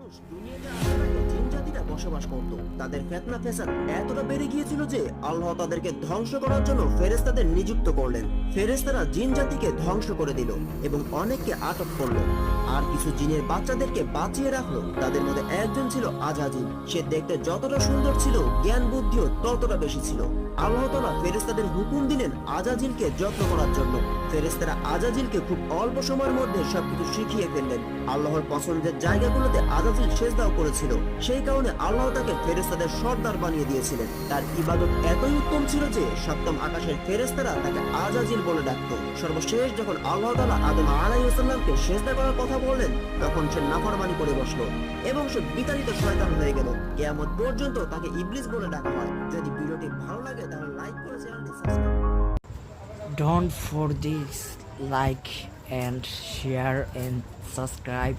মানুষ দুনিয়াতে আসার আগে জিন জাতিরা বসবাস করত। তাদের ফিতনা ফ্যাসাদ এতটা বেড়ে গিয়েছিল যে আল্লাহ তাদেরকে ধ্বংস করার জন্য ফেরেশতাদের নিযুক্ত করলেন। ফেরেশতারা জিন জাতিকে ধ্বংস করে দিল এবং অনেককে আটক করলো। আর কিছু জিনের বাচ্চাদেরকে বাঁচিয়ে রাখলো। তাদের মধ্যে একজন ছিল আজাজিল। সে দেখতে যতটা সুন্দর ছিল, জ্ঞান বুদ্ধিও ততটা বেশি ছিল। আল্লাহ তাআলা ফেরেশতাদের হুকুম দিলেন আজাজিলকে যত্ন করার জন্য। ফেরেশতারা আজাজিলকে খুব অল্প সময়ের মধ্যে সবকিছু শিখিয়ে ফেললেন। আল্লাহর পছন্দের জায়গাগুলোতে আজাজিল সেজদাও করেছিল। সেই কারণে আল্লাহ তাকে ফেরেশতাদের সর্দার বানিয়ে দিয়েছিলেন। তার ইবাদত এতই উত্তম ছিল যে সপ্তম আকাশের ফেরেশতারা তাকে আজাজিল বলে ডাকত। সর্বশেষ যখন আল্লাহ তাআলা আদম আলাইহিস সালামকে সেজদা করার কথা বললেন, তখন সে নাফরমানি করে বসলো এবং সে বিতাড়িত শয়তান হয়ে গেল। কিয়ামত পর্যন্ত তাকে ইবলিস বলে ডাকা হয়। যদি ভিডিওটি ভালো লাগে তাহলে লাইক করে চ্যানেলটি সাবস্ক্রাইব করুন। Don't forget like and share and subscribe